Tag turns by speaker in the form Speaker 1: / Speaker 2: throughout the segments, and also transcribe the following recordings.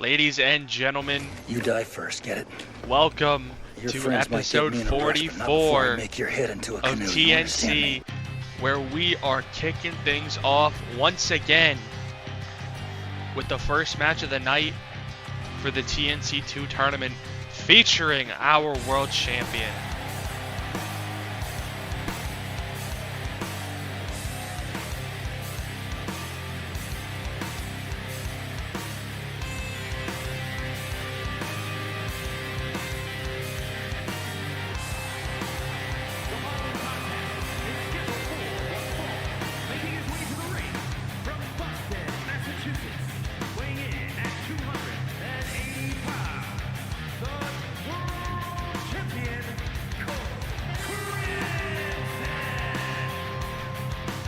Speaker 1: Ladies and gentlemen,
Speaker 2: you die first, get it?
Speaker 1: welcome
Speaker 2: Your
Speaker 1: to
Speaker 2: friends might get
Speaker 1: episode
Speaker 2: me in a rush, but not before I
Speaker 1: 44
Speaker 2: make your head into a
Speaker 1: of
Speaker 2: canoe, you understand me?
Speaker 1: TNC, where we are kicking things off once again with the first match of the night for the TNC 2 tournament, featuring our world champion.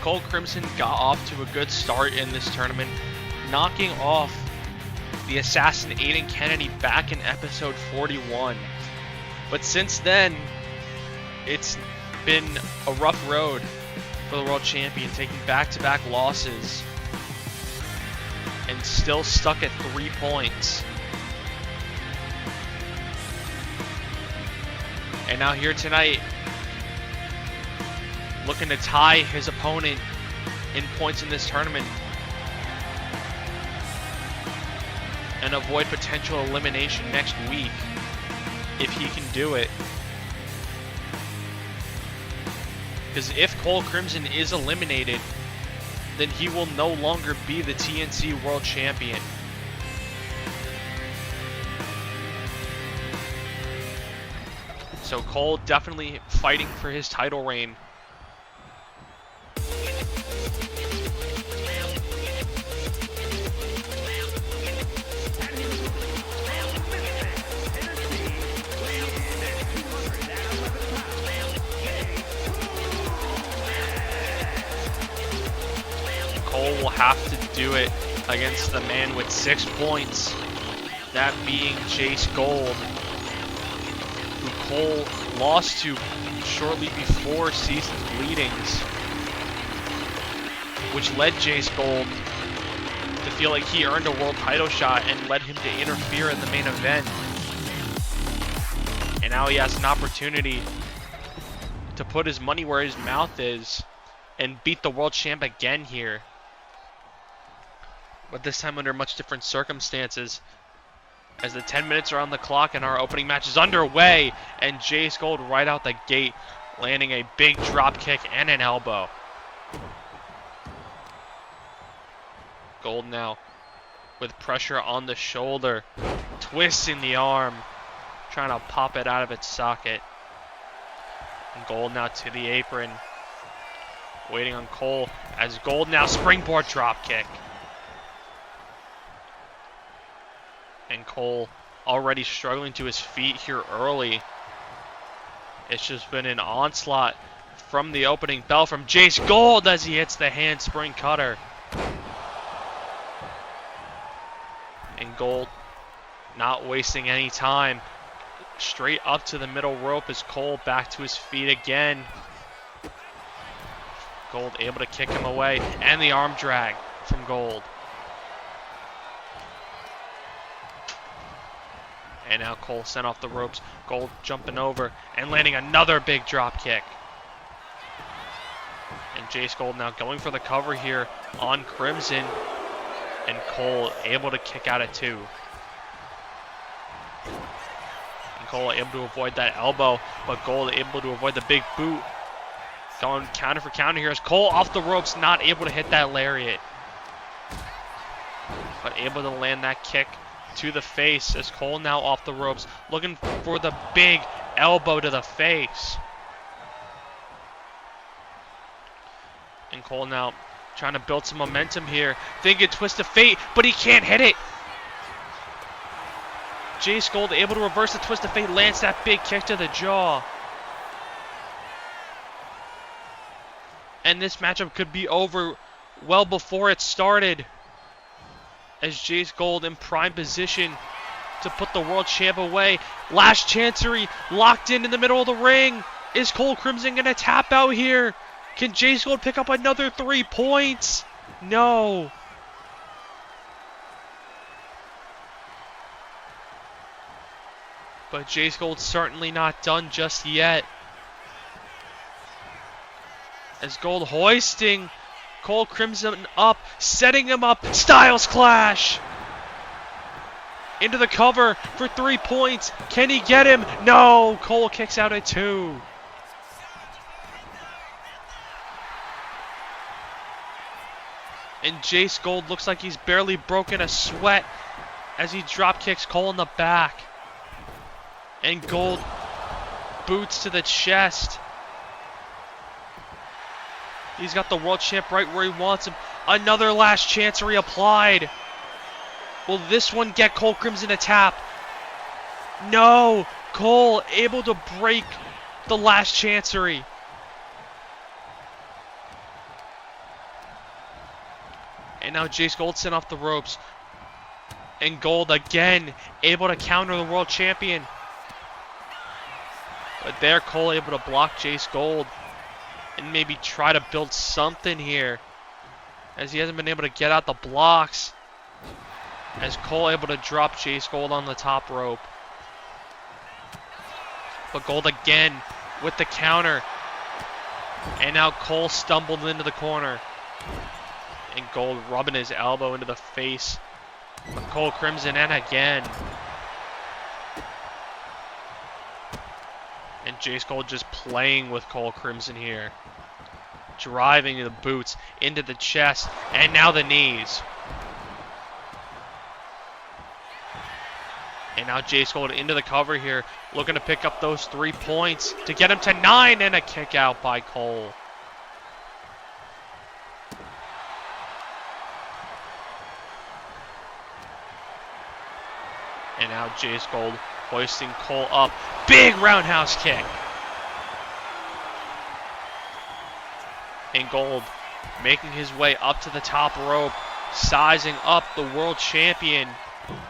Speaker 1: Cole Crimson got off to a good start in this tournament, knocking off the assassin Aiden Kennedy back in episode 41. But since then, it's been a rough road for the world champion, taking back-to-back losses and still stuck at 3 points. And now here tonight, looking to tie his opponent in points in this tournament and avoid potential elimination next week if he can do it. Because if Cole Crimson is eliminated, then he will no longer be the TNC World Champion. So Cole definitely fighting for his title reign. Cole will have to do it against the man with 6 points, that being Jace Gold, who Cole lost to shortly before season bleedings, which led Jace Gold to feel like he earned a world title shot and led him to interfere in the main event. And now he has an opportunity to put his money where his mouth is and beat the world champ again here. But this time under much different circumstances, as the 10 minutes are on the clock and our opening match is underway, and Jace Gold right out the gate landing a big drop kick and an elbow. Gold now with pressure on the shoulder, twisting the arm, trying to pop it out of its socket. And Gold now to the apron, waiting on Cole, as Gold now springboard drop kick. And Cole already struggling to his feet here early. It's just been an onslaught from the opening bell from Jace Gold as he hits the handspring cutter. And Gold not wasting any time. Straight up to the middle rope as Cole back to his feet again. Gold able to kick him away, and the arm drag from Gold. And now Cole sent off the ropes. Gold jumping over and landing another big drop kick. And Jace Gold now going for the cover here on Crimson. And Cole able to kick out at 2. And Cole able to avoid that elbow, but Gold able to avoid the big boot. Going counter for counter here as Cole off the ropes, not able to hit that lariat. But able to land that kick to the face as Cole now off the ropes, looking for the big elbow to the face. And Cole now trying to build some momentum here, thinking twist of fate, but he can't hit it. Jace Gold able to reverse the twist of fate, lands that big kick to the jaw. And this matchup could be over well before it started, as Jace Gold in prime position to put the world champ away. Last chancery locked in the middle of the ring. Is Cole Crimson going to tap out here? Can Jace Gold pick up another 3 points? No. But Jace Gold's certainly not done just yet. As Gold hoisting Cole Crimson up, setting him up. Styles clash! Into the cover for 3 points. Can he get him? No! Cole kicks out at 2. And Jace Gold looks like he's barely broken a sweat as he drop kicks Cole in the back. And Gold boots to the chest. He's got the world champ right where he wants him. Another last chancery applied. Will this one get Cole Crimson a tap? No! Cole able to break the last chancery. And now Jace Gold sent off the ropes. And Gold again able to counter the world champion. But there Cole able to block Jace Gold. And maybe try to build something here. As he hasn't been able to get out the blocks. As Cole able to drop Jace Gold on the top rope. But Gold again with the counter. And now Cole stumbled into the corner. And Gold rubbing his elbow into the face of Cole Crimson, and again. And Jace Gold just playing with Cole Crimson here. Driving the boots into the chest, and now the knees. And now Jace Gold into the cover here, looking to pick up those 3 points to get him to 9, and a kick out by Cole. And now Jace Gold hoisting Cole up. Big roundhouse kick. And Gold making his way up to the top rope, sizing up the world champion.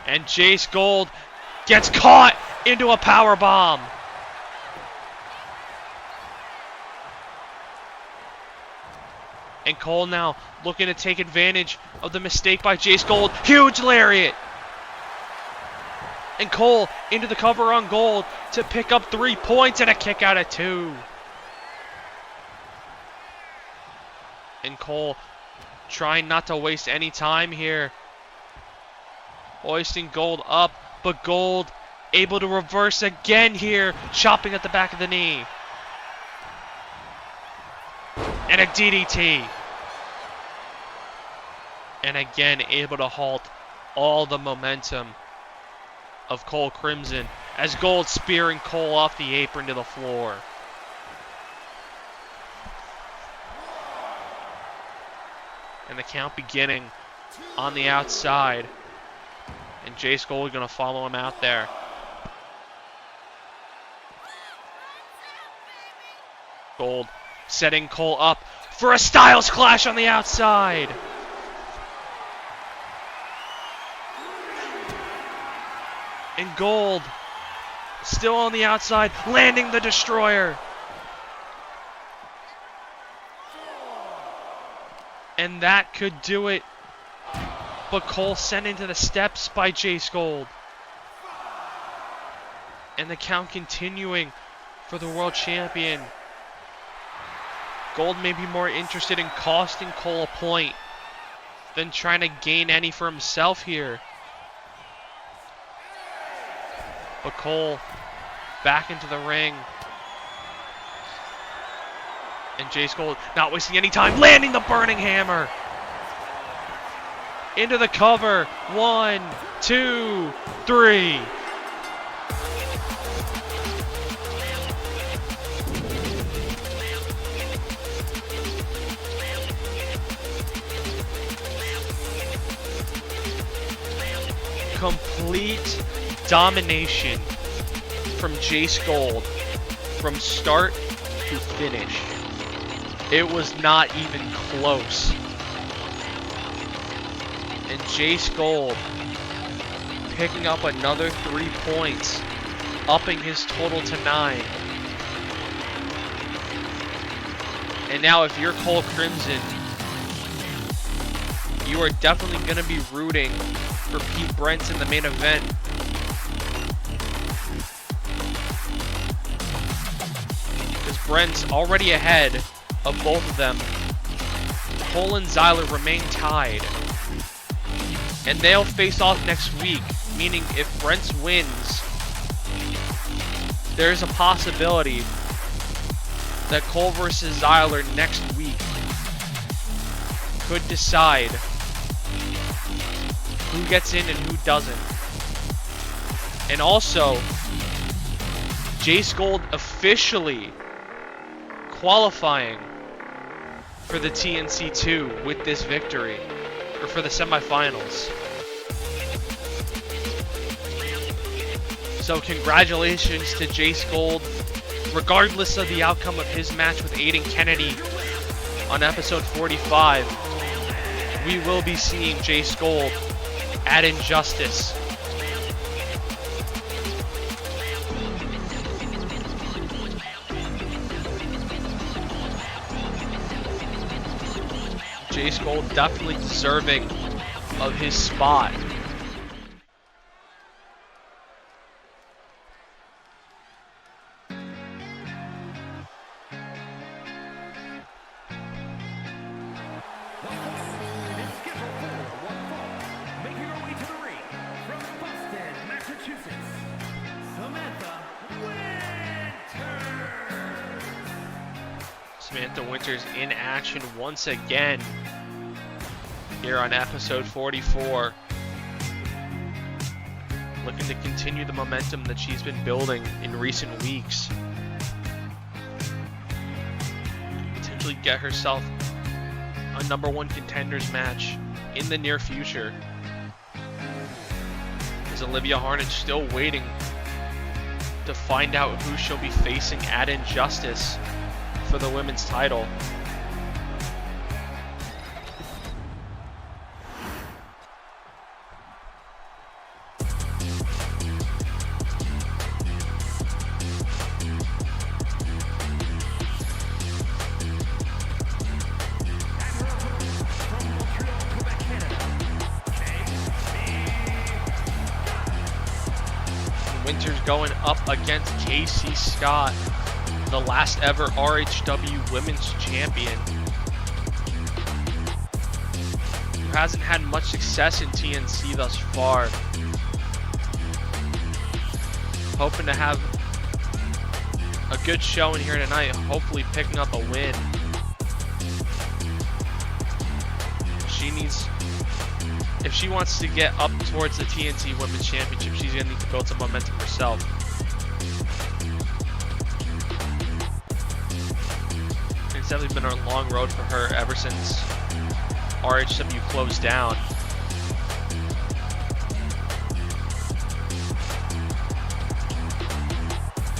Speaker 1: And Jace Gold gets caught into a power bomb. And Cole now looking to take advantage of the mistake by Jace Gold. Huge lariat. And Cole into the cover on Gold to pick up 3 points and a kick out at 2. And Cole trying not to waste any time here. Hoisting Gold up, but Gold able to reverse again here, chopping at the back of the knee. And a DDT. And again able to halt all the momentum of Cole Crimson as Gold spearing Cole off the apron to the floor. And the count beginning on the outside. And Jace Gold is going to follow him out there. Gold setting Cole up for a Styles clash on the outside. And Gold still on the outside, landing the destroyer. And that could do it. But Cole sent into the steps by Jace Gold. And the count continuing for the world champion. Gold may be more interested in costing Cole a point than trying to gain any for himself here. But Cole back into the ring. And Jace Gold not wasting any time, landing the burning hammer. Into the cover. 1, 2, 3. Complete domination from Jace Gold from start to finish. It was not even close. And Jace Gold picking up another 3 points, upping his total to 9. And now if you're Cole Crimson, you are definitely going to be rooting for Pete Brent in the main event. Brent's already ahead of both of them. Cole and Zyler remain tied. And they'll face off next week, meaning if Brent's wins, there's a possibility that Cole versus Zyler next week could decide who gets in and who doesn't. And also, Jace Gold officially qualifying for the TNC 2 with this victory, or for the semifinals. So congratulations to Jace Gold. Regardless of the outcome of his match with Aiden Kennedy on episode 45, we will be seeing Jace Gold at Injustice. Jace Gold definitely deserving of his spot. Samantha Winters in action once again here on episode 44. Looking to continue the momentum that she's been building in recent weeks. Potentially get herself a #1 contenders match in the near future. Is Olivia Harnage still waiting to find out who she'll be facing at Injustice for the women's title? Winters going up against Casey Scott, the last ever RHW Women's Champion, who hasn't had much success in TNC thus far. Hoping to have a good showing here tonight, hopefully picking up a win. If she wants to get up towards the TNC Women's Championship, she's going to need to build some momentum herself. It's definitely been a long road for her ever since RHW closed down.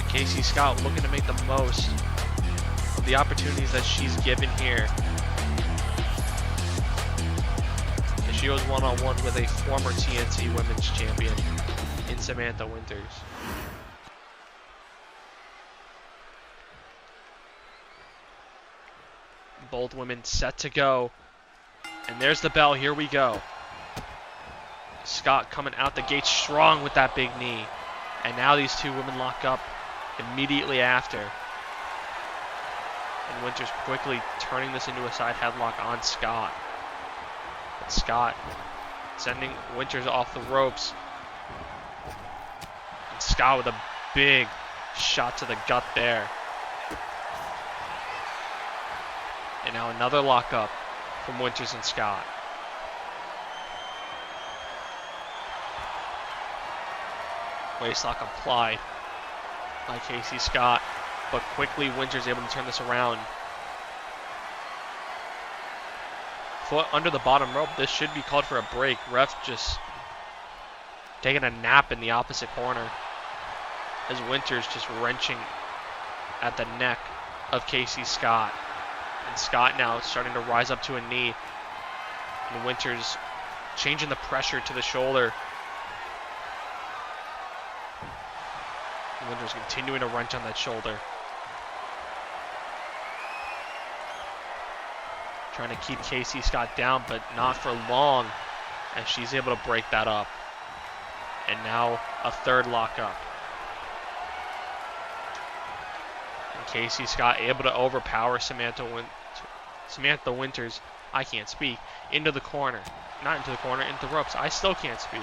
Speaker 1: Casey Scott looking to make the most of the opportunities that she's given here. She goes one-on-one with a former TNC Women's Champion in Samantha Winters. Both women set to go. And there's the bell. Here we go. Scott coming out the gate strong with that big knee. And now these two women lock up immediately after. And Winters quickly turning this into a side headlock on Scott. Scott sending Winters off the ropes. And Scott with a big shot to the gut there. And now another lockup from Winters and Scott. Waistlock applied by Casey Scott, but quickly Winters able to turn this around. Foot under the bottom rope. This should be called for a break. Ref just taking a nap in the opposite corner as Winters just wrenching at the neck of Casey Scott. And Scott now starting to rise up to a knee. And Winters changing the pressure to the shoulder. And Winters continuing to wrench on that shoulder. Trying to keep Casey Scott down, but not for long, as she's able to break that up. And now a third lockup. And Casey Scott able to overpower Samantha Winters, I can't speak, into the corner. Not into the corner, into the ropes. I still can't speak.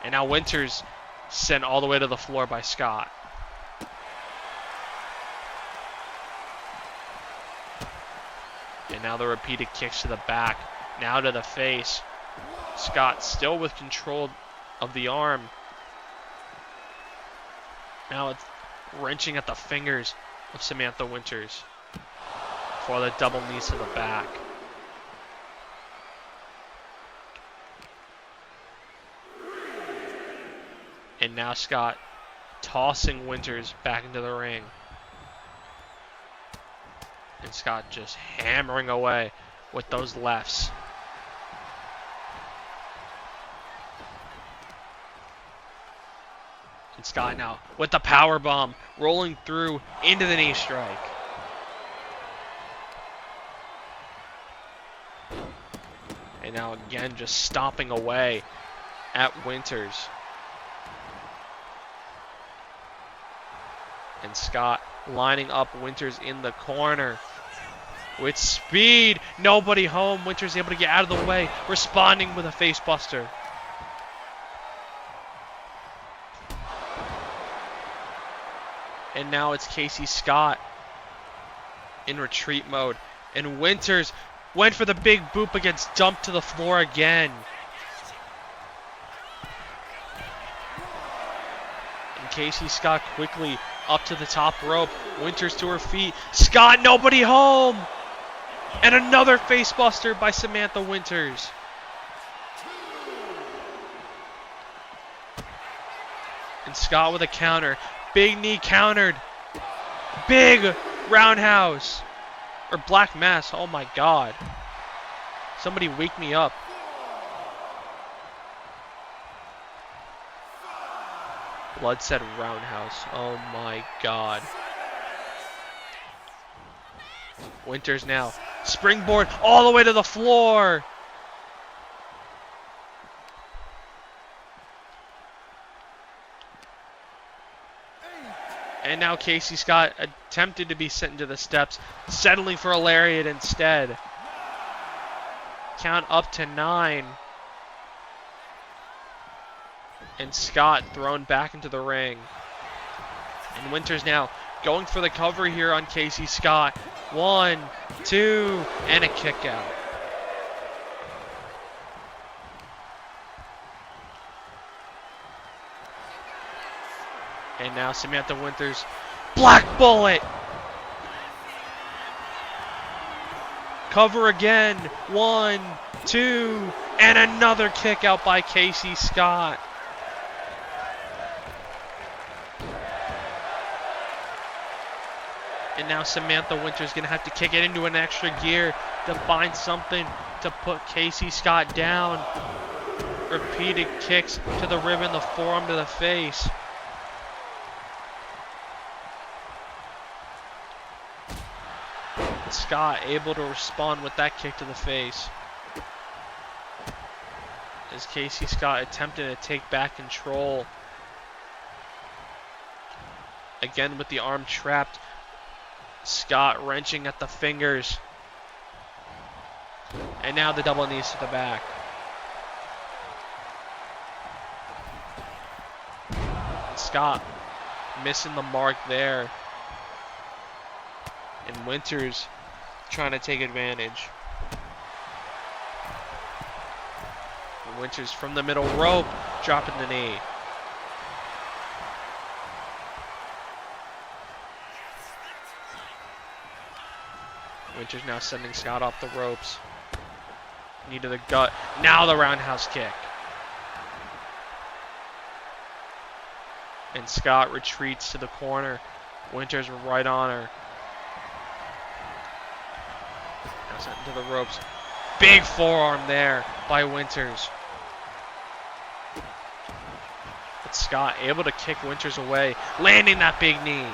Speaker 1: And now Winters sent all the way to the floor by Scott. And now the repeated kicks to the back. Now to the face. Scott still with control of the arm. Now it's wrenching at the fingers of Samantha Winters for the double knees to the back. And now Scott tossing Winters back into the ring. And Scott just hammering away with those lefts. And Scott now with the power bomb rolling through into the knee strike. And now again just stomping away at Winters. And Scott lining up Winters in the corner. With speed, nobody home. Winters able to get out of the way, responding with a face buster. And now it's Casey Scott in retreat mode. And Winters went for the big boot but gets dumped to the floor again. And Casey Scott quickly up to the top rope. Winters to her feet. Scott, nobody home. And another face buster by Samantha Winters. And Scott with a counter. Big knee countered. Big roundhouse. Or black mass. Oh my god. Somebody wake me up. Blood said roundhouse. Oh my god. Winters now. Springboard all the way to the floor. And now Casey Scott attempted to be sent into the steps, settling for a lariat instead. Count up to 9. And Scott thrown back into the ring. And Winters now going for the cover here on Casey Scott. 1, 2, and a kick out. And now Samantha Winters, Black Bullet. Cover again. 1, 2, and another kick out by Casey Scott. And now Samantha Winters going to have to kick it into an extra gear to find something to put Casey Scott down. Repeated kicks to the rib and the forearm to the face. Scott able to respond with that kick to the face. As Casey Scott attempted to take back control. Again with the arm trapped. Scott wrenching at the fingers. And now the double knees to the back. And Scott missing the mark there. And Winters trying to take advantage. And Winters from the middle rope, dropping the knee. Winters now sending Scott off the ropes. Knee to the gut. Now the roundhouse kick. And Scott retreats to the corner. Winters right on her. Now sent into the ropes. Big forearm there by Winters. But Scott able to kick Winters away, landing that big knee.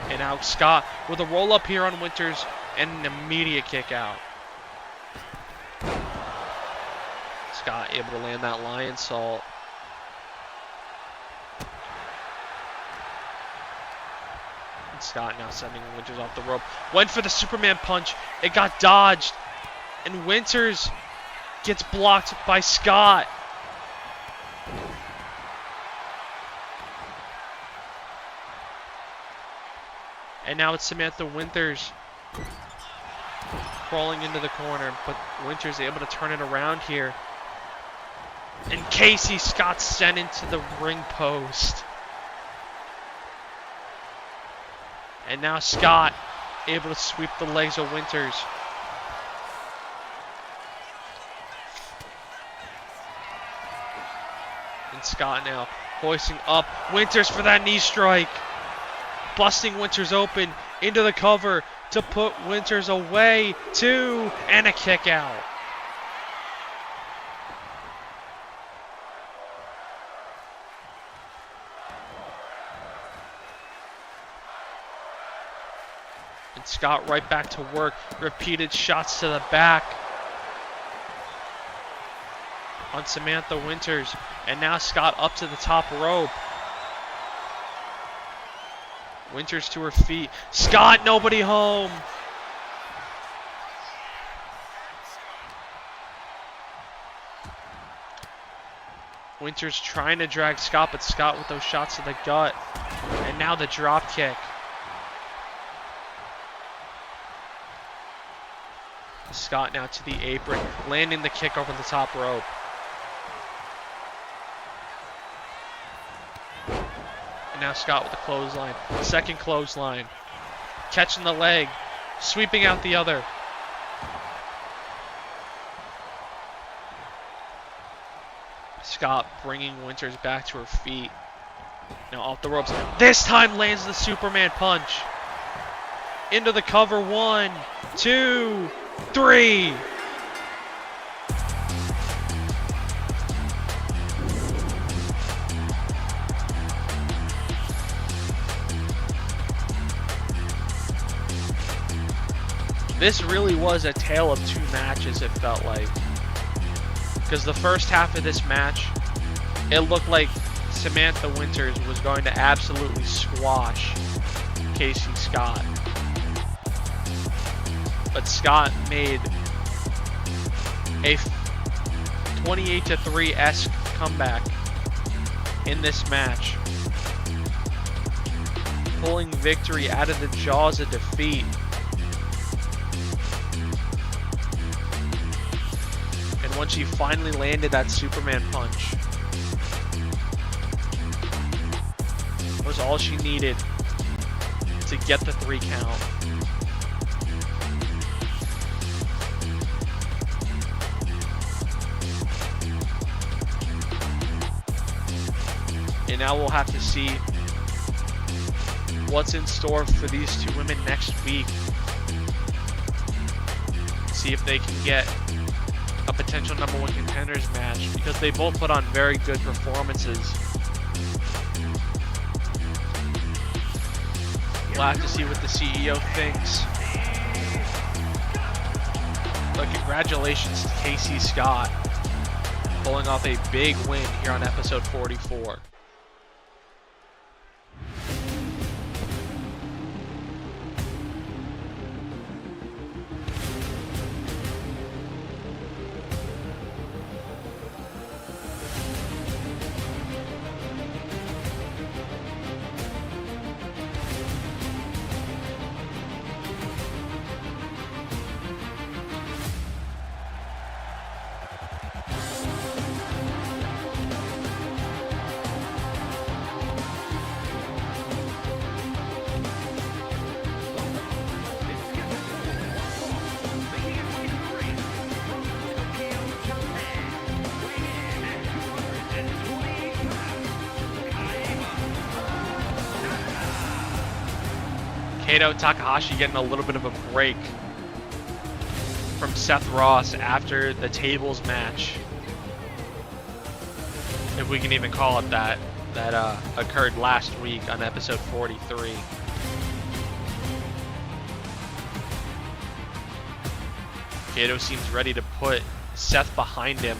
Speaker 1: And now Scott with a roll up here on Winters and an immediate kick out. Scott able to land that lion salt. And Scott now sending Winters off the rope. Went for the Superman punch. It got dodged. And Winters gets blocked by Scott. And now it's Samantha Winters crawling into the corner, but Winters able to turn it around here. And Casey Scott sent into the ring post. And now Scott able to sweep the legs of Winters. And Scott now hoisting up Winters for that knee strike. Busting Winters open into the cover to put Winters away. 2 and a kick out. And Scott right back to work. Repeated shots to the back on Samantha Winters. And now Scott up to the top rope. Winters to her feet. Scott, nobody home. Winters trying to drag Scott, but Scott with those shots to the gut. And now the drop kick. Scott now to the apron, landing the kick over the top rope. And now Scott with the clothesline. Second clothesline. Catching the leg. Sweeping out the other. Scott bringing Winters back to her feet. Now off the ropes. This time lands the Superman punch. Into the cover. 1, 2, 3. This really was a tale of two matches, it felt like. Because the first half of this match, it looked like Samantha Winters was going to absolutely squash Casey Scott. But Scott made a 28-3-esque comeback in this match, pulling victory out of the jaws of defeat. And when she finally landed that Superman punch, was all she needed to get the 3 count. And now we'll have to see what's in store for these two women next week. See if they can get a potential #1 contenders match, because they both put on very good performances. We'll have to see what the CEO thinks. But congratulations to Casey Scott, pulling off a big win here on episode 44. Kato Takahashi getting a little bit of a break from Seth Ross after the tables match, if we can even call it that, occurred last week on episode 43. Kato seems ready to put Seth behind him.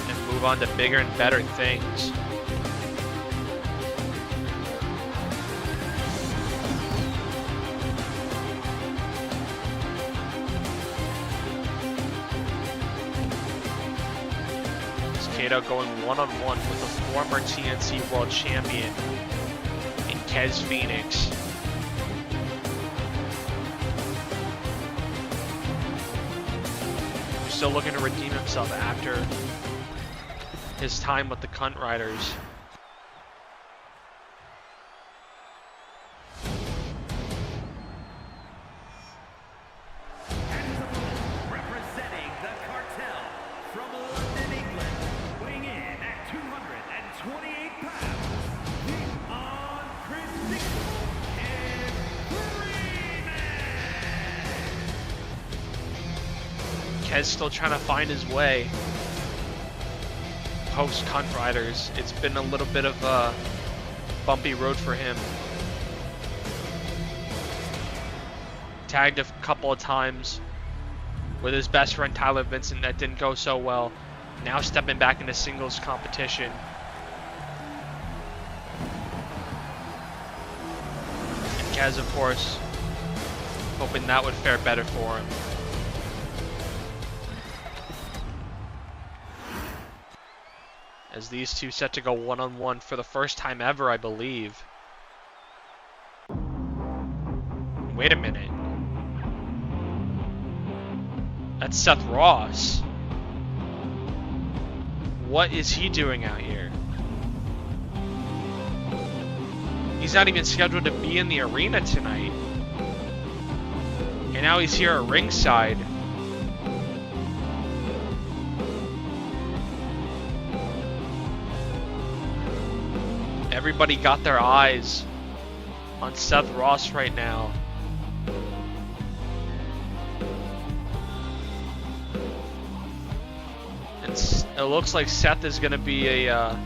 Speaker 1: And move on to bigger and better things. Kato going one-on-one with the former TNC World Champion in Kez Phoenix. He's still looking to redeem himself after his time with the Cunt Riders. Kez still trying to find his way post Cunt Riders. It's been a little bit of a bumpy road for him. Tagged a couple of times with his best friend Tyler Vincent. That didn't go so well. Now stepping back into singles competition. And Kez, of course, hoping that would fare better for him. As these two set to go one-on-one for the first time ever, I believe. Wait a minute. That's Seth Ross. What is he doing out here? He's not even scheduled to be in the arena tonight. And now he's here at ringside. Everybody got their eyes on Seth Ross right now. And it looks like Seth is going to be a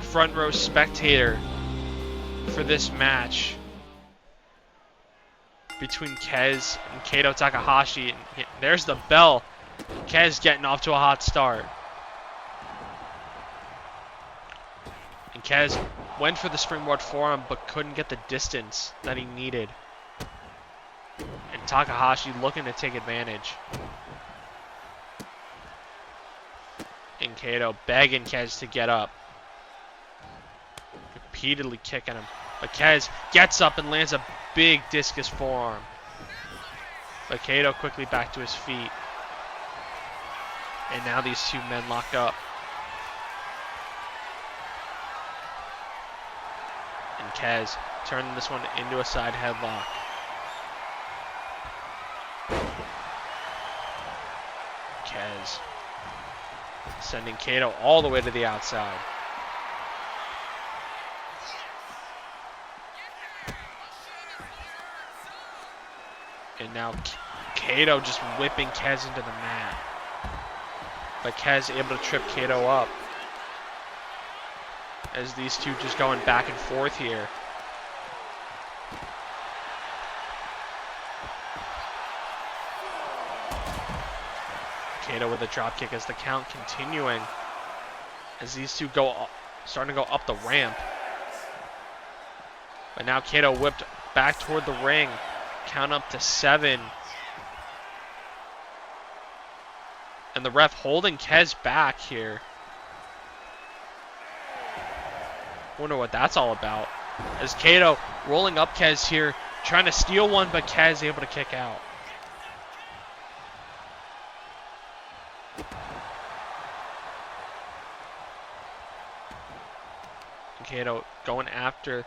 Speaker 1: front row spectator for this match between Kez and Kato Takahashi. And there's the bell. Kez getting off to a hot start. And Kez went for the springboard forearm, but couldn't get the distance that he needed. And Takahashi looking to take advantage. And Kato begging Kez to get up. Repeatedly kicking him. But Kez gets up and lands a big discus forearm. But Kato quickly back to his feet. And now these two men lock up. And Kez turning this one into a side headlock. Kez sending Kato all the way to the outside. And now Kato just whipping Kez into the mat. But Kez able to trip Kato up. As these two just going back and forth here. Kato with a drop kick as the count continuing. As these two go up, starting to go up the ramp. But now Kato whipped back toward the ring. Count up to 7. And the ref holding Kez back here. Wonder what that's all about. As Kato rolling up Kez here, trying to steal one, but Kez able to kick out. And Kato going after,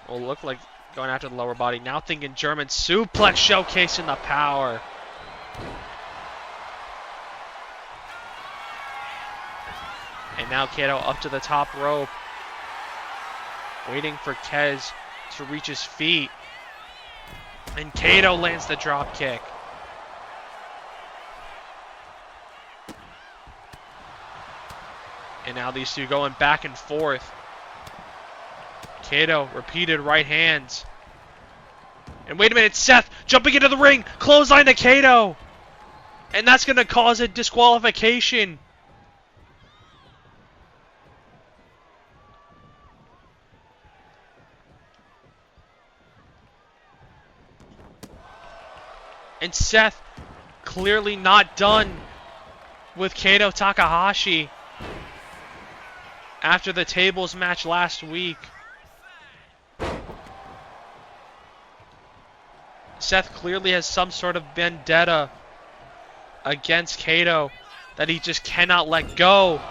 Speaker 1: will look like going after the lower body. Now thinking German suplex, showcasing the power. And now Kato up to the top rope. Waiting for Kez to reach his feet. And Kato lands the drop kick. And now these two going back and forth. Kato, repeated right hands. And wait a minute, Seth jumping into the ring. Clothesline to Kato. And that's going to cause a disqualification. And Seth clearly not done with Kato Takahashi. after the tables match last week. Seth clearly has some sort of vendetta against Kato that he just cannot let go.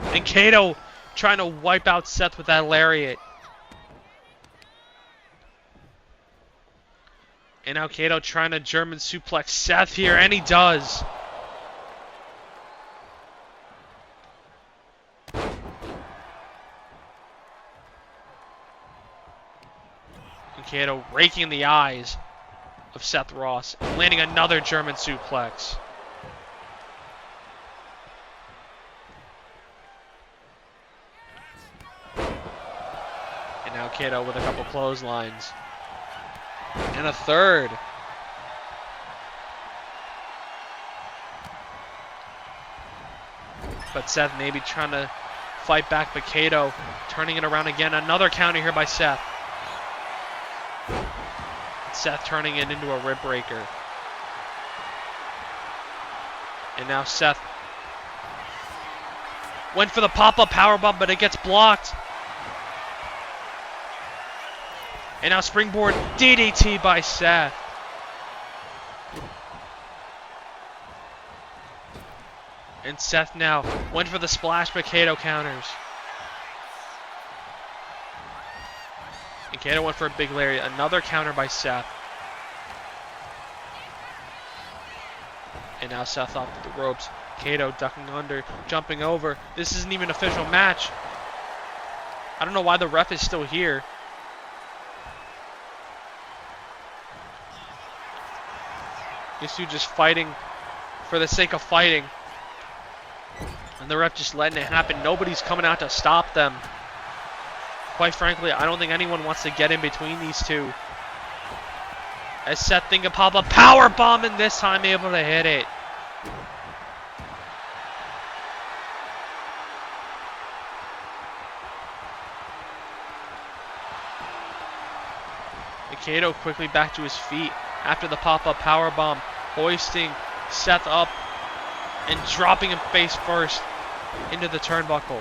Speaker 1: And Kato trying to wipe out Seth with that lariat. And now Kato trying to German suplex Seth here, and he does. And Kato raking the eyes of Seth Ross, landing another German suplex. And now Kato with a couple clotheslines. And a third. But Seth maybe trying to fight back, but Kato turning it around again. Another counter here by Seth. Seth turning it into a rib breaker. And now Seth went for the pop-up powerbomb, but it gets blocked. And now springboard DDT by Seth. And Seth now went for the splash, but Kato counters. And Kato went for a big lariat. Another counter by Seth. And now Seth off the ropes. Kato ducking under, jumping over. This isn't even an official match. I don't know why the ref is still here. These two just fighting for the sake of fighting. And the ref just letting it happen. Nobody's coming out to stop them. Quite frankly, I don't think anyone wants to get in between these two. As Seth thinking pop a power bomb, and this time able to hit it. Kato quickly back to his feet after the pop-up power bomb, hoisting Seth up and dropping him face first into the turnbuckle.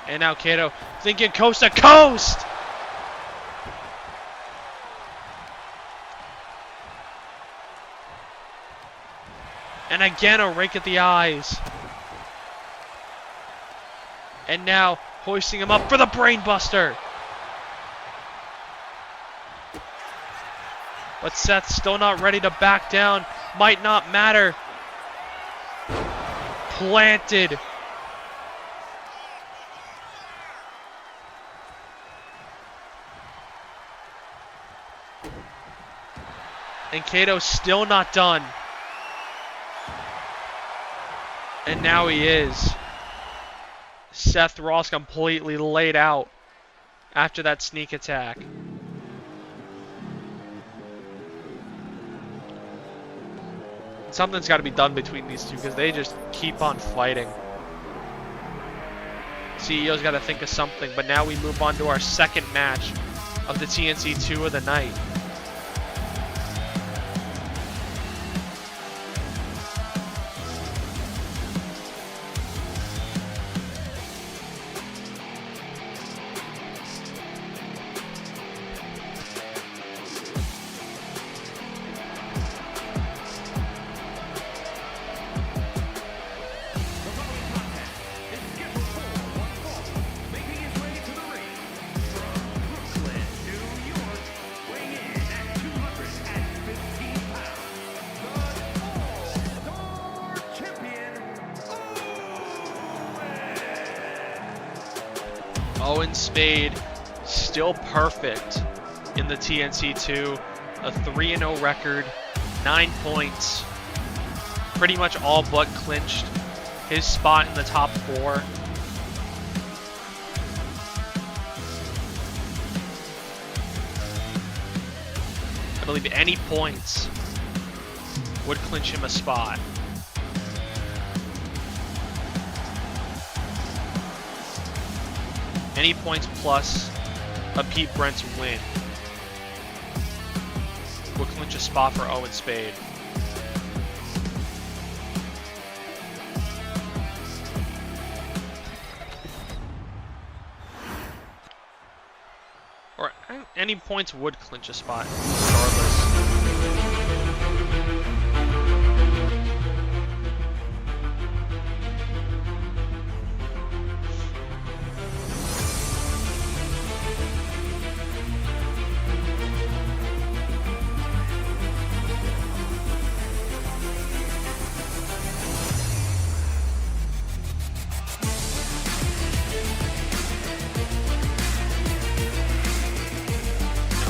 Speaker 1: And now Kato thinking coast to coast. And again a rake at the eyes. And now hoisting him up for the brainbuster. But Seth still not ready to back down. Might not matter. Planted. And Kato's still not done. And now he is. Seth Ross completely laid out after that sneak attack. Something's got to be done between these two because they just keep on fighting. CEO's got to think of something, but now we move on to our second match of the TNC 2 of the night. Owen Spade still perfect in the TNC 2. A 3-0 record, 9 points. Pretty much all but clinched his spot in the top 4. I believe any points would clinch him a spot. Any points plus a Pete Brent's win would clinch a spot for Owen Spade. Or any points would clinch a spot, regardless.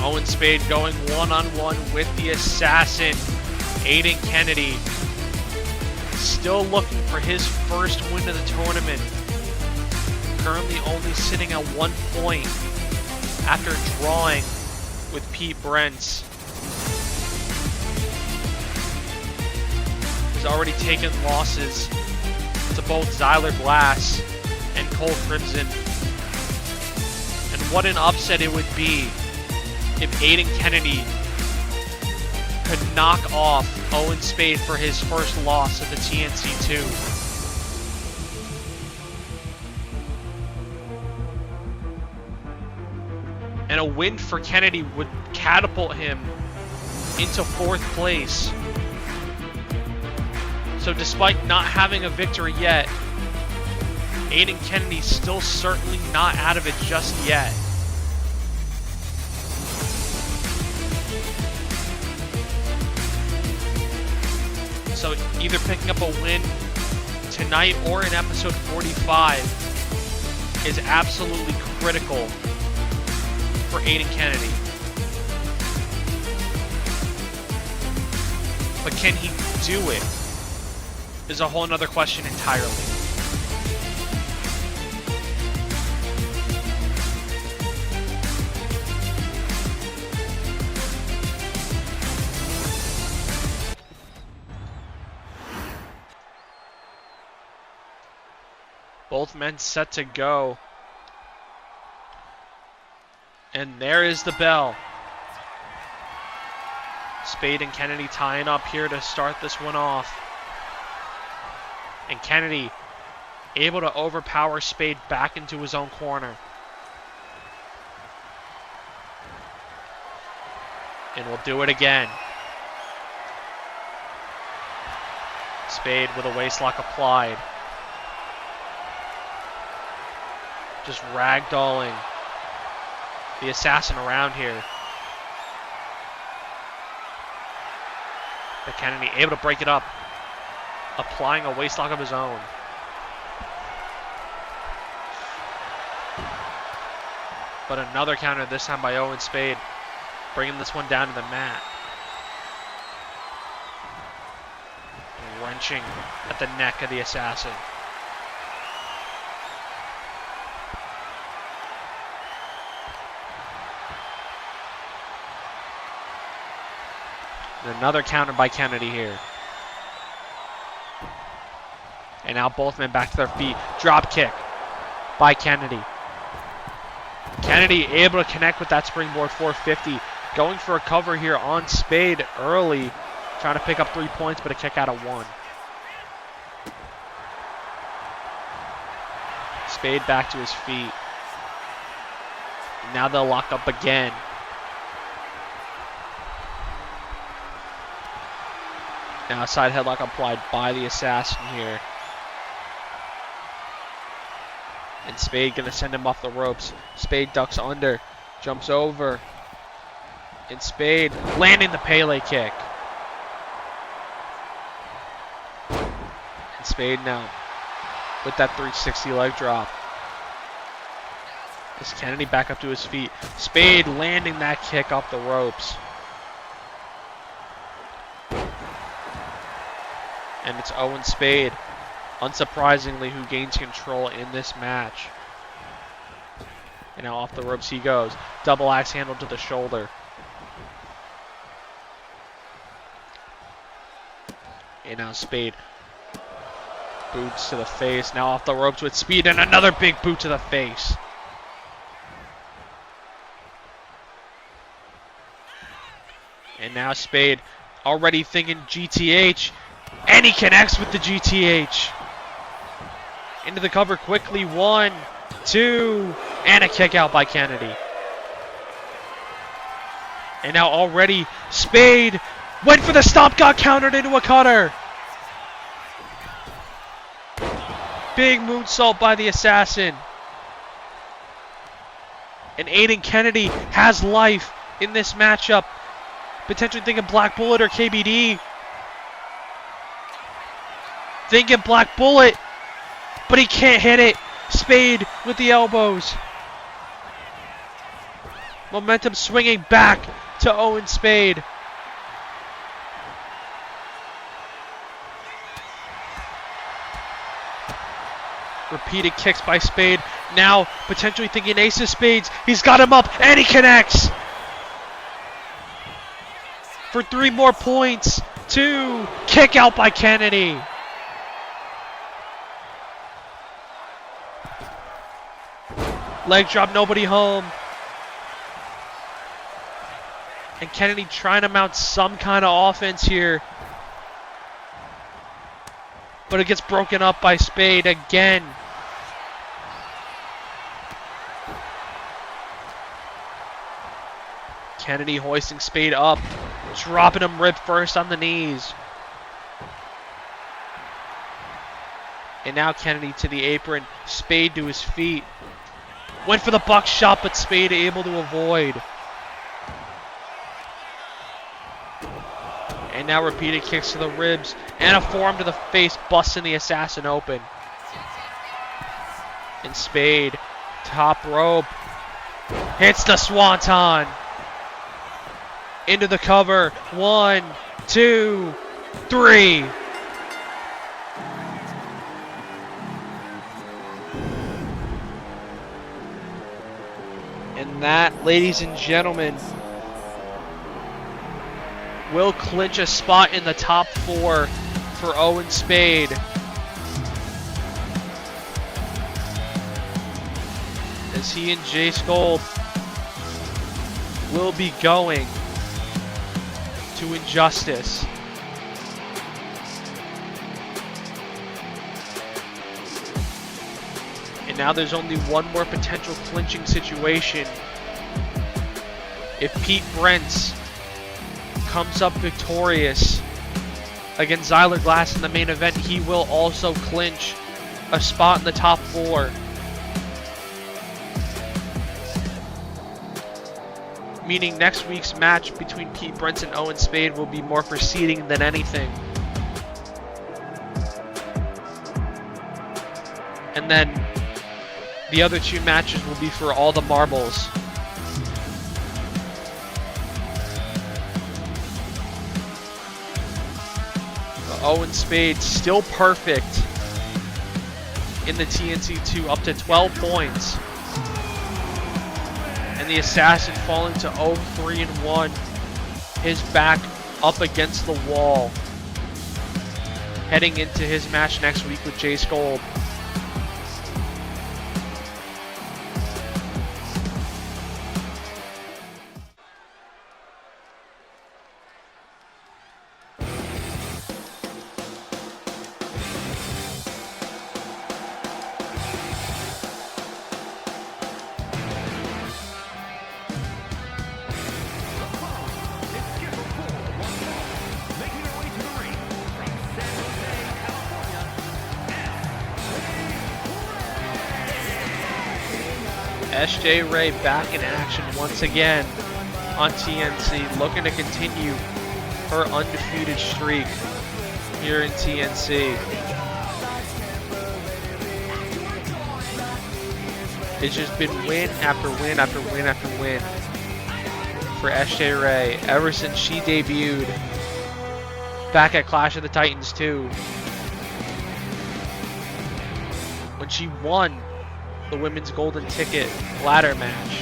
Speaker 1: Owen Spade going one-on-one with the assassin, Aiden Kennedy. Still looking for his first win of the tournament. Currently only sitting at 1 point after drawing with Pete Brents. He's already taken losses to both Zyler Glass and Cole Crimson. And what an upset it would be if Aiden Kennedy could knock off Owen Spade for his first loss of the TNC 2. And a win for Kennedy would catapult him into 4th place. So despite not having a victory yet, Aiden Kennedy's still certainly not out of it just yet. So either picking up a win tonight or in episode 45 is absolutely critical for Aiden Kennedy. But can he do it is a whole nother question entirely. Both men set to go. And there is the bell. Spade and Kennedy tying up here to start this one off. And Kennedy able to overpower Spade back into his own corner. And we'll do it again. Spade with a waistlock applied. Just ragdolling the assassin around here. But Kennedy able to break it up, applying a waistlock of his own. But another counter, this time by Owen Spade, bringing this one down to the mat. Wrenching at the neck of the assassin. And another counter by Kennedy here. And now both men back to their feet. Drop kick by Kennedy. Kennedy able to connect with that springboard 450. Going for a cover here on Spade early. Trying to pick up 3 points, but a kick out of 1. Spade back to his feet. Now they'll lock up again. Now side headlock applied by the assassin here. And Spade gonna send him off the ropes. Spade ducks under, jumps over. And Spade landing the Pele kick. And Spade now with that 360 leg drop. Is Kennedy back up to his feet. Spade landing that kick up the ropes. And it's Owen Spade, unsurprisingly, who gains control in this match. And now off the ropes he goes. Double axe handle to the shoulder. And now Spade. Boots to the face. Now off the ropes with speed and another big boot to the face. And now Spade already thinking GTH. And he connects with the GTH. Into the cover quickly. 1, 2, and a kick out by Kennedy. And now already Spade went for the stop, got countered into a cutter. Big moonsault by the Assassin. And Aiden Kennedy has life in this matchup. Potentially thinking Black Bullet or KBD. Thinking Black Bullet, but he can't hit it. Spade with the elbows. Momentum swinging back to Owen Spade. Repeated kicks by Spade. Now potentially thinking ace of spades. He's got him up and he connects. For 3 more points. 2. Kick out by Kennedy. Leg drop, nobody home. And Kennedy trying to mount some kind of offense here. But it gets broken up by Spade again. Kennedy hoisting Spade up. Dropping him rib first on the knees. And now Kennedy to the apron. Spade to his feet. Went for the buckshot, but Spade able to avoid. And now repeated kicks to the ribs and a forearm to the face, busting the Assassin open. And Spade, top rope, hits the Swanton. Into the cover. 1, 2, 3. And that, ladies and gentlemen, will clinch a spot in the top 4 for Owen Spade. As he and Jace Gold will be going to Injustice. And now there's only one more potential clinching situation. If Pete Brents comes up victorious against Zyler Glass in the main event, he will also clinch a spot in the top 4. Meaning next week's match between Pete Brents and Owen Spade will be more for seeding than anything. And then the other 2 matches will be for all the marbles. Owen Spade still perfect in the TNC 2, up to 12 points. And the Assassin falling to 0-3-1. His back up against the wall. Heading into his match next week with Jace Gold. SJ Ray back in action once again on TNC, looking to continue her undefeated streak here in TNC. It's just been win after win after win after win for SJ Ray ever since she debuted back at Clash of the Titans 2, when she won the women's golden ticket ladder match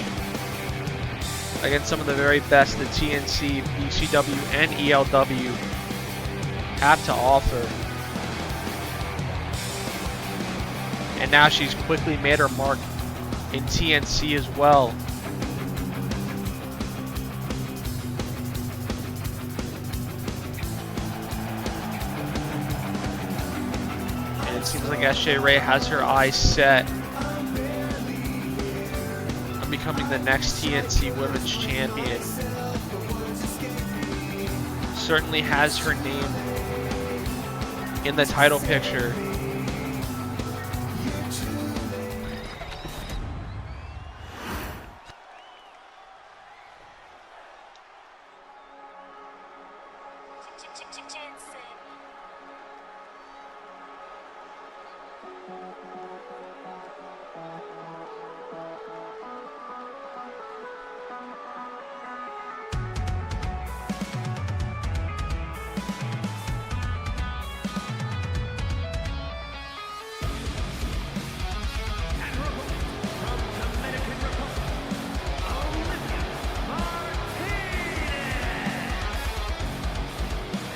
Speaker 1: against some of the very best the TNC, BCW, and ELW have to offer. And now she's quickly made her mark in TNC as well. And it seems like SJ Ray has her eyes set becoming the next TNC Women's Champion. certainly has her name in the title picture.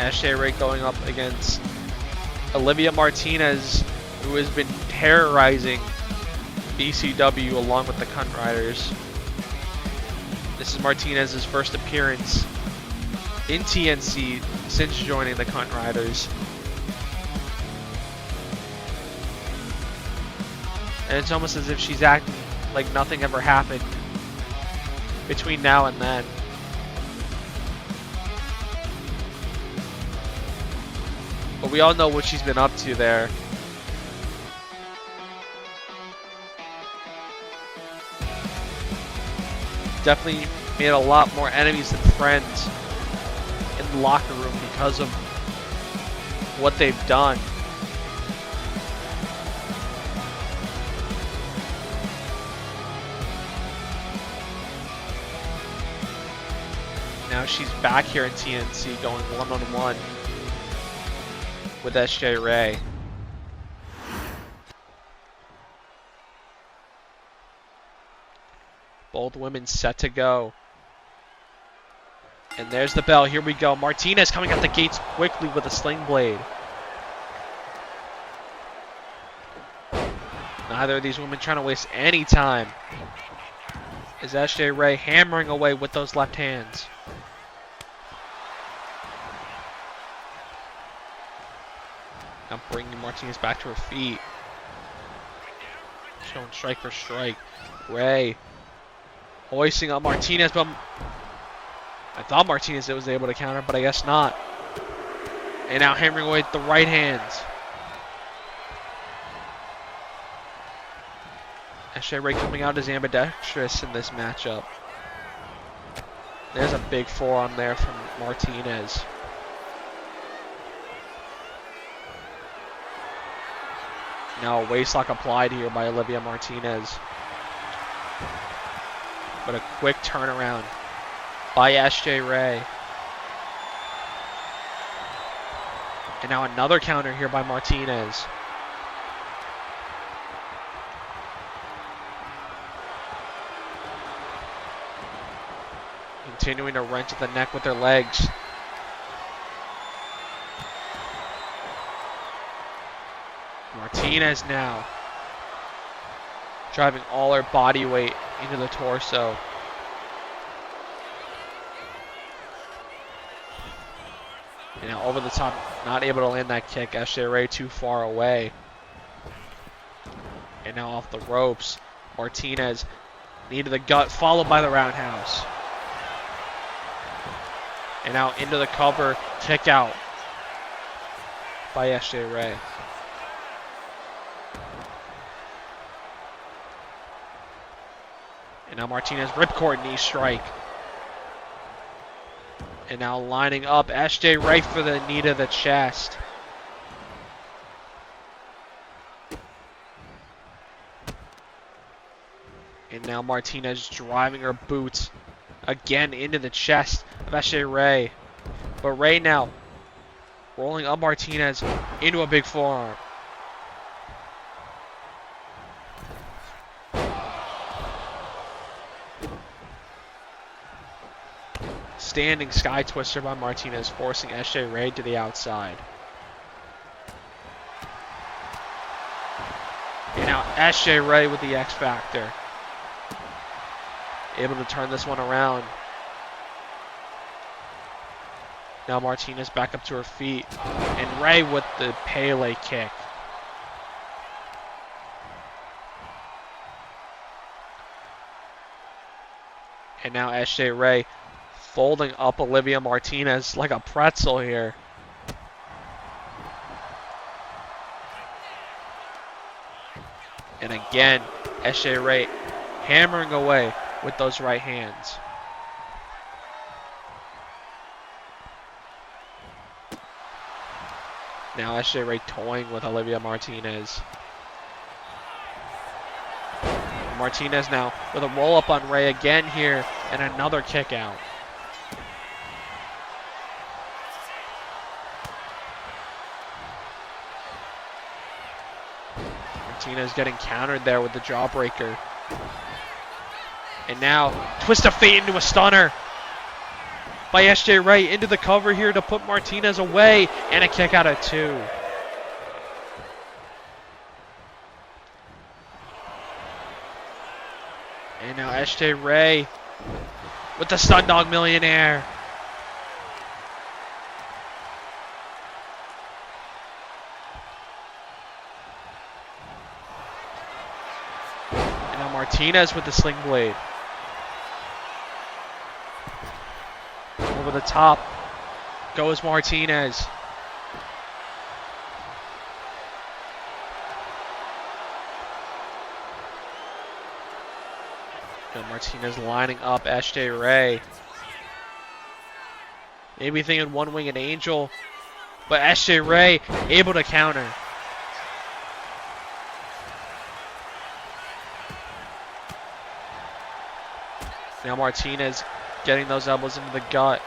Speaker 1: Ashley Ray going up against Olivia Martinez, who has been terrorizing BCW along with the Cunt Riders. This is Martinez's first appearance in TNC since joining the Cunt Riders. And it's almost as if she's acting like nothing ever happened between now and then. But we all know what she's been up to there. Definitely made a lot more enemies than friends in the locker room because of what they've done. Now she's back here in TNC going one-on-one with SJ Ray. Both women set to go. And there's the bell. Here we go. Martinez coming out the gates quickly with a sling blade. Neither of these women trying to waste any time. Is SJ Ray hammering away with those left hands. Now bringing Martinez back to her feet. Showing strike for strike. Ray hoisting up Martinez, but I thought Martinez was able to counter, but I guess not. And now hammering away with the right hands. SJ Ray coming out as ambidextrous in this matchup. There's a big forearm there from Martinez. Now a waistlock applied here by Olivia Martinez. But a quick turnaround by SJ Ray. And now another counter here by Martinez. Continuing to wrench at the neck with their legs. Martinez now driving all her body weight into the torso. And now over the top, not able to land that kick. SJ Ray too far away. And now off the ropes. Martinez knee to the gut, followed by the roundhouse. And now into the cover, kick out by SJ Ray. And now Martinez ripcord knee strike. And now lining up SJ Ray for the knee to the chest. And now Martinez driving her boots again into the chest of SJ Ray. But Ray now rolling up Martinez into a big forearm. Standing sky twister by Martinez, forcing SJ Ray to the outside. And now SJ Ray with the X Factor. Able to turn this one around. Now Martinez back up to her feet. And Ray with the Pele kick. And now SJ Ray folding up Olivia Martinez like a pretzel here. And again, SJ Ray hammering away with those right hands. Now SJ Ray toying with Olivia Martinez. Martinez now with a roll-up on Ray again here, and another kick out. Martinez getting countered there with the jawbreaker. And now, twist of fate into a stunner by SJ Ray into the cover here to put Martinez away, and a kick out at 2. And now SJ Ray with the Stun Dog Millionaire. And now Martinez with the Sling Blade. Over the top goes Martinez. And Martinez lining up SJ Ray. Maybe thinking one-winged angel, but SJ Ray able to counter. Now Martinez getting those elbows into the gut.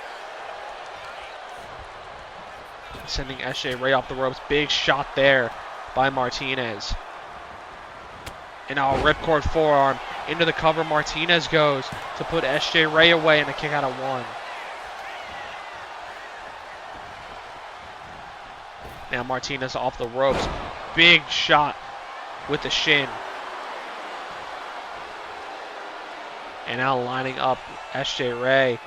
Speaker 1: Sending SJ Ray off the ropes. Big shot there by Martinez. And now a ripcord forearm into the cover. Martinez goes to put SJ Ray away, and a kick out of 1. Now Martinez off the ropes. Big shot with the shin. And now lining up SJ Ray.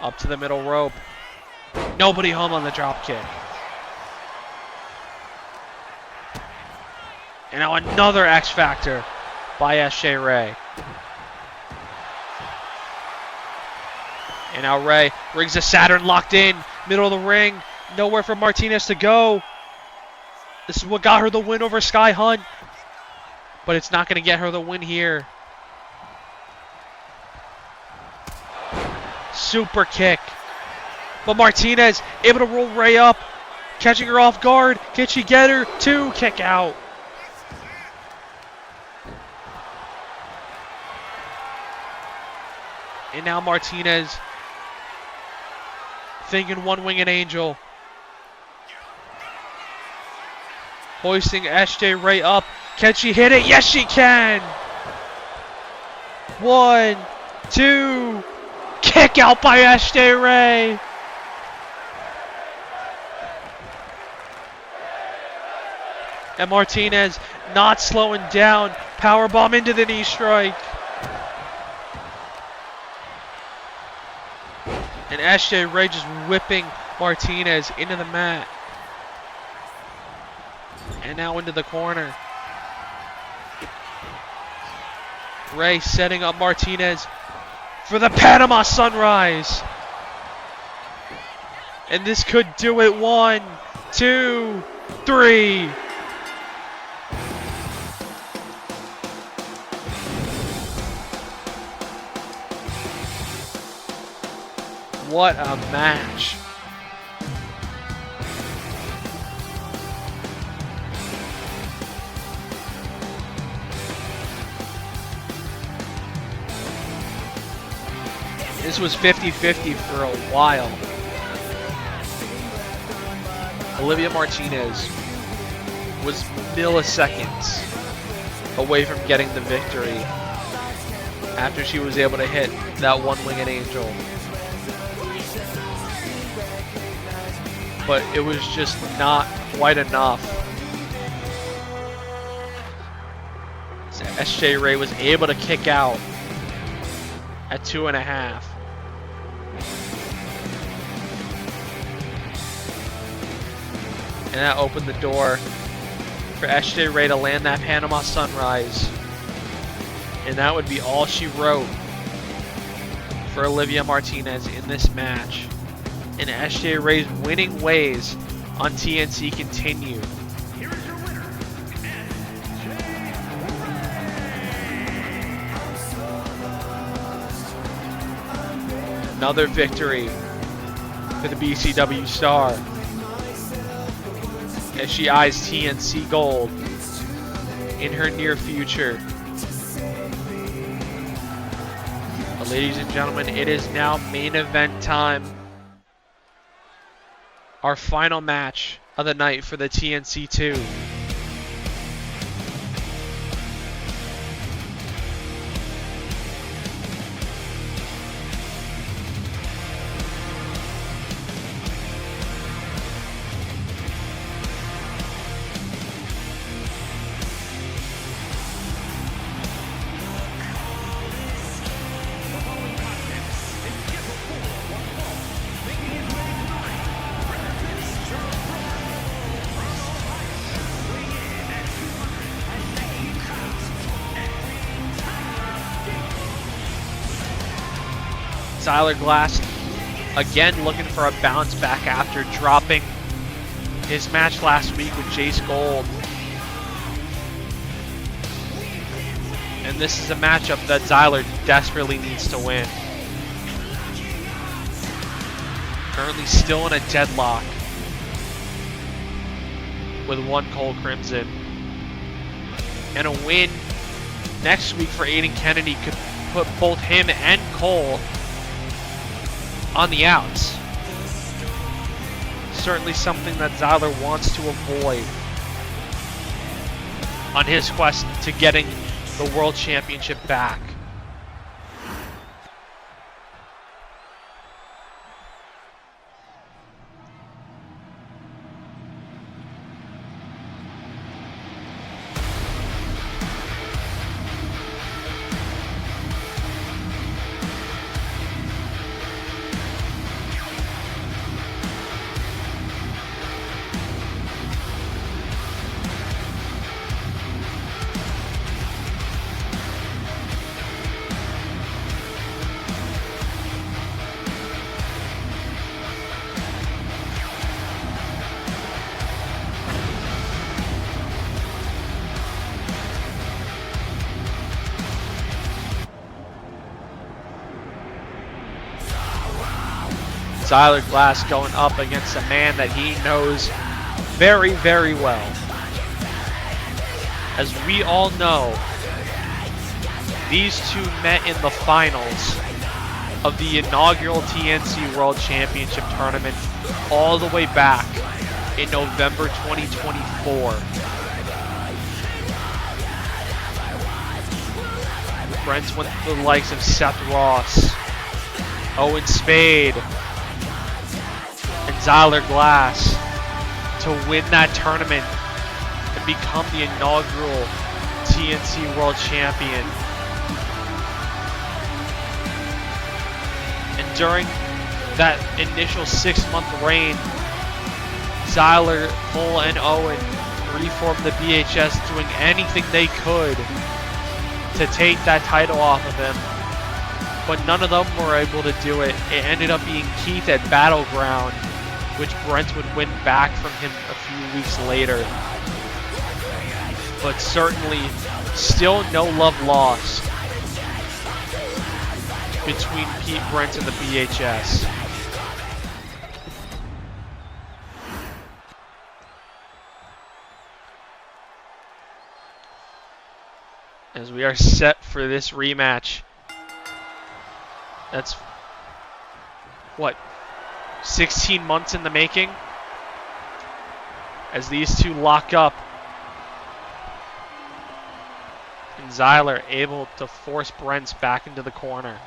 Speaker 1: Up to the middle rope. Nobody home on the drop kick. And now another X Factor by SJ Ray. And now Ray brings the Saturn locked in. Middle of the ring. Nowhere for Martinez to go. This is what got her the win over Sky Hunt. But it's not going to get her the win here. Super kick. But Martinez able to roll Ray up. Catching her off guard. Can she get her? 2, kick out. And now Martinez thinking one-winged angel. Hoisting SJ Ray up. Can she hit it? Yes, she can. 1, 2. Kick out by SJ Ray. And Martinez not slowing down. Powerbomb into the knee strike. And SJ Ray just whipping Martinez into the mat. And now into the corner. Ray setting up Martinez for the Panama Sunrise. And this could do it. 1, 2, 3. What a match. This was 50-50 for a while. Olivia Martinez was milliseconds away from getting the victory after she was able to hit that one-winged angel. But it was just not quite enough. So SJ Ray was able to kick out at 2.5. And that opened the door for SJ Ray to land that Panama Sunrise. And that would be all she wrote for Olivia Martinez in this match. And SJ Ray's winning ways on TNC continue.
Speaker 3: Here is your winner,
Speaker 1: Another victory for the BCW star as she eyes TNC Gold in her near future. But ladies and gentlemen, it is now main event time. Our final match of the night for the TNC 2. Tyler Glass again looking for a bounce back after dropping his match last week with Jace Gold. And this is a matchup that Zyler desperately needs to win. Currently still in a deadlock with one Cole Crimson. And a win next week for Aiden Kennedy could put both him and Cole on the outs. Certainly something that Zyler wants to avoid on his quest to getting the World Championship back. Tyler Glass going up against a man that he knows very, very well. As we all know, these two met in the finals of the inaugural TNC World Championship Tournament all the way back in November 2024. Brent's went through the likes of Seth Ross, Owen Spade, and Zyler Glass to win that tournament and become the inaugural TNC World Champion. And during that initial 6-month reign, Zyler, Cole, and Owen reformed the BHS, doing anything they could to take that title off of him. But none of them were able to do it. It ended up being Keith at Battleground, which Brent would win back from him a few weeks later. But certainly, still no love lost between Pete Brent and the BHS. As we are set for this rematch. That's, what, 16 months in the making? As these two lock up. And Zyler able to force Brent back into the corner.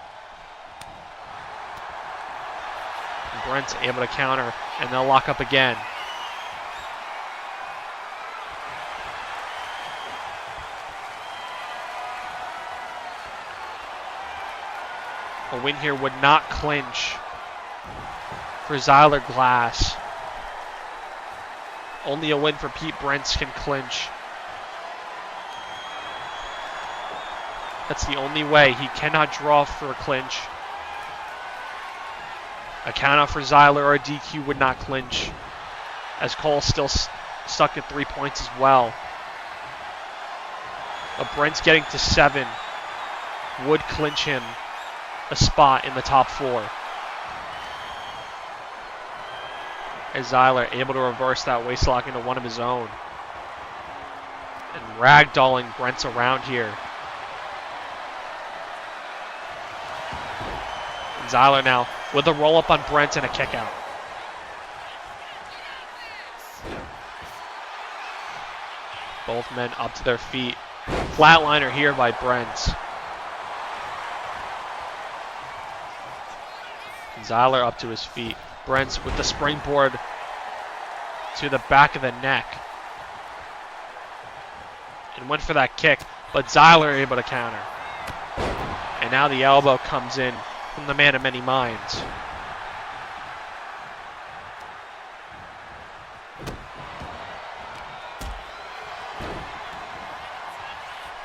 Speaker 1: And Brent's able to counter, and they'll lock up again. A win here would not clinch for Zyler Glass. Only a win for Pete Brents can clinch. That's the only way. He cannot draw for a clinch. A count out for Zyler or a DQ would not clinch, as Cole's still stuck at 3 points as well. But Brent's getting to 7 would clinch him a spot in the top 4. As Zyler able to reverse that waistlock into one of his own. And ragdolling Brent's around here. And Zyler now with a roll up on Brent and a kick out. Both men up to their feet. Flatliner here by Brent. Zyler up to his feet. Brent with the springboard to the back of the neck. And went for that kick, but Zyler able to counter. And now the elbow comes in from the man of many minds.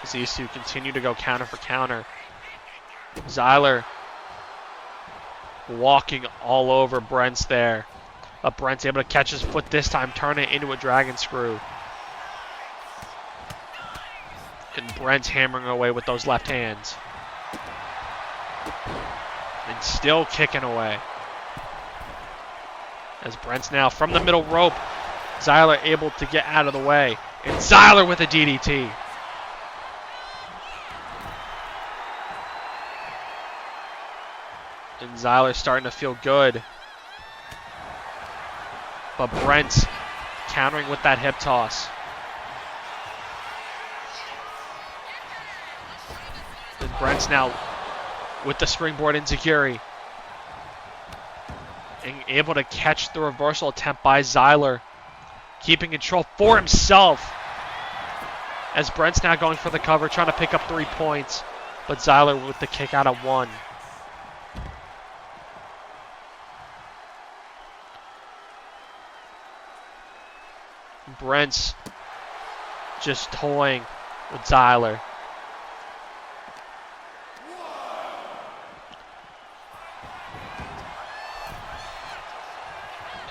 Speaker 1: As these two continue to go counter for counter. Zyler walking all over Brent's there. But Brent's able to catch his foot this time, turn it into a dragon screw. And Brent's hammering away with those left hands. And still kicking away. As Brent's now from the middle rope. Zyler able to get out of the way. And Zyler with a DDT. And Zyler's starting to feel good. But Brent's countering with that hip toss. And Brent's now with the springboard enziguri. And able to catch the reversal attempt by Zyler. Keeping control for himself. As Brent's now going for the cover, trying to pick up 3 points. But Zyler with the kick out of 1. Brent's just toying with Zyler.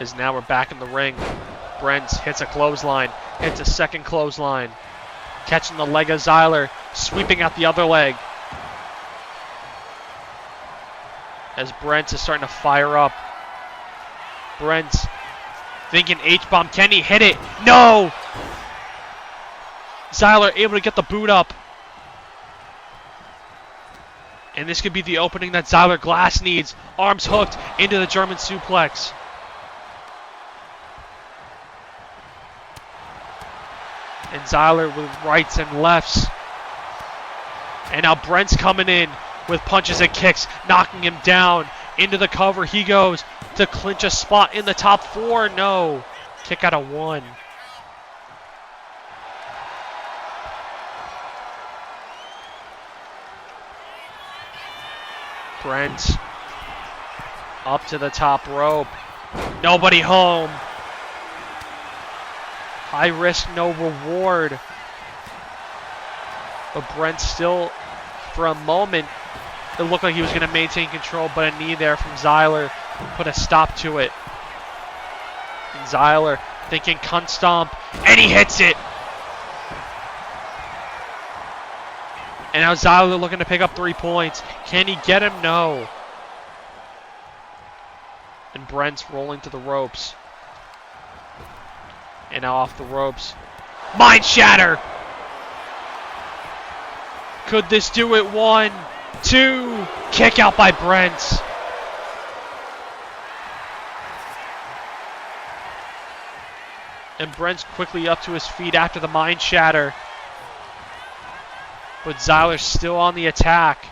Speaker 1: As now we're back in the ring. Brent hits a clothesline, hits a second clothesline. Catching the leg of Zyler, sweeping out the other leg. As Brent is starting to fire up. Brent thinking H-bomb, can he hit it? No! Zyler able to get the boot up. And this could be the opening that Zyler Glass needs. Arms hooked into the German suplex. And Zyler with rights and lefts. And now Brent's coming in with punches and kicks, knocking him down. Into the cover he goes to clinch a spot in the top 4. No. Kick out of 1. Brent up to the top rope. Nobody home. High risk, no reward. But Brent still, for a moment, it looked like he was going to maintain control, but a knee there from Zyler put a stop to it. And Zyler thinking cunt stomp, and he hits it. And now Zyler looking to pick up 3 points. Can he get him? No. And Brent's rolling to the ropes. And now off the ropes. Mind shatter! Could this do it? 1, 2. Kick out by Brent. And Brent's quickly up to his feet after the mind shatter. But Zyler's still on the attack.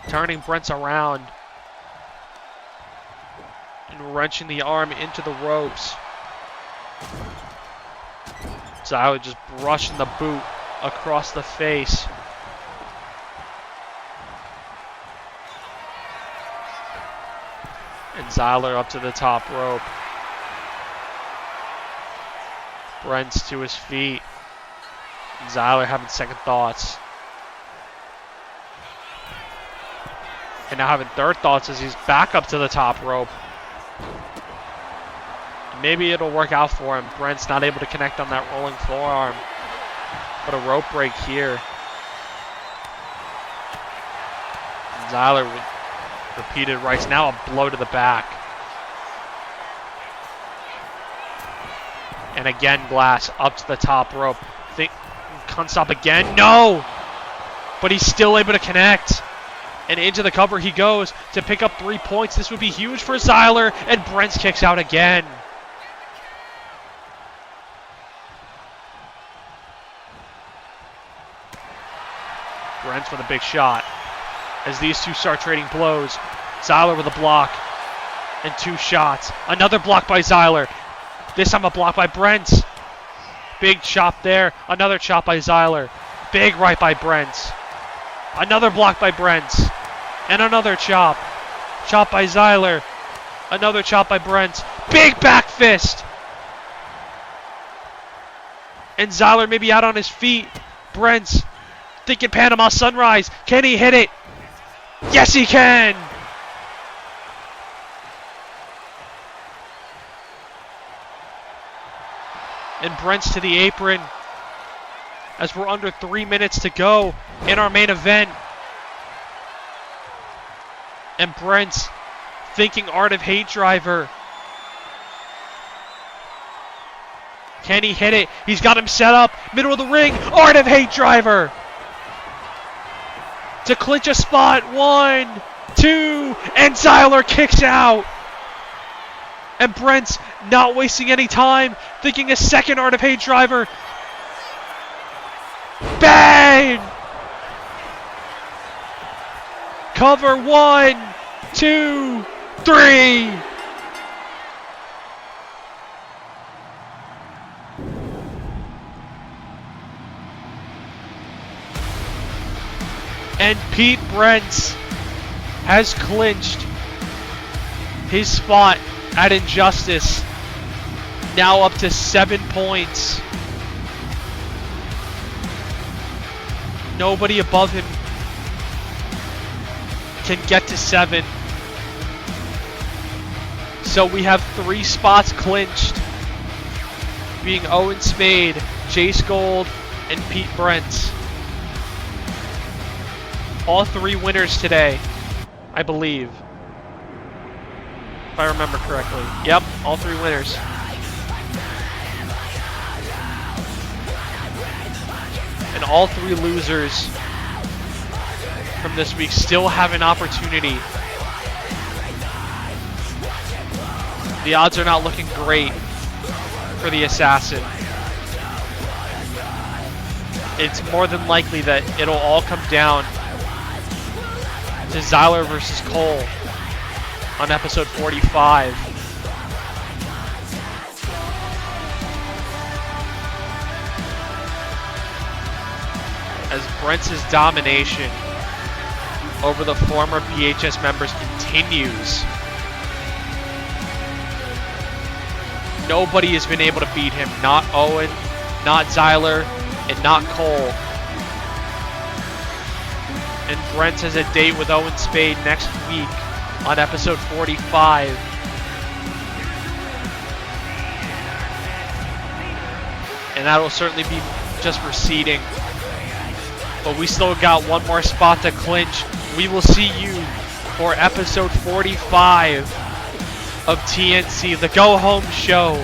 Speaker 1: Turning Brent's around. And wrenching the arm into the ropes. Zyler just brushing the boot across the face. And Zyler up to the top rope. Brent's to his feet. Zyler having second thoughts. And now having third thoughts as he's back up to the top rope. Maybe it'll work out for him. Brent's not able to connect on that rolling forearm. But a rope break here. Zyler with repeated rights. Now a blow to the back. And again, Glass up to the top rope. Can't stop again. No! But he's still able to connect. And into the cover he goes to pick up 3 points. This would be huge for Zyler. And Brent's kicks out again. Brent's with a big shot. As these two start trading blows. Zyler with a block. And 2 shots. Another block by Zyler. This time a block by Brent. Big chop there. Another chop by Zyler. Big right by Brent. Another block by Brent. And another chop. Chop by Zyler. Another chop by Brent. Big back fist. And Zyler maybe out on his feet. Brent thinking Panama Sunrise. Can he hit it? Yes, he can. And Brent's to the apron as we're under 3 minutes to go in our main event. And Brent's thinking Art of Hate driver. Can he hit it? He's got him set up. Middle of the ring. Art of Hate driver. To clinch a spot. 1, 2. And Zyler kicks out. And Brent's not wasting any time. Thinking a second Art of Hate driver. Bang! Cover 1, 2, 3. And Pete Brent has clinched his spot at Injustice. Now up to 7 points. Nobody above him can get to 7. So we have 3 spots clinched, being Owen Spade, Jace Gold, and Pete Brent. All 3 winners today, I believe. If I remember correctly. Yep, all 3 winners. And all 3 losers from this week still have an opportunity. The odds are not looking great for the Assassin. It's more than likely that it'll all come down to Zyler versus Cole on episode 45. As Brent's domination over the former PHS members continues. Nobody has been able to beat him. Not Owen, not Zyler, and not Cole. And Brent has a date with Owen Spade next week on episode 45. And that'll certainly be just receding. But we still got 1 more spot to clinch. We will see you for episode 45 of TNC, the go-home show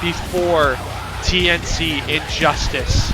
Speaker 1: before TNC Injustice.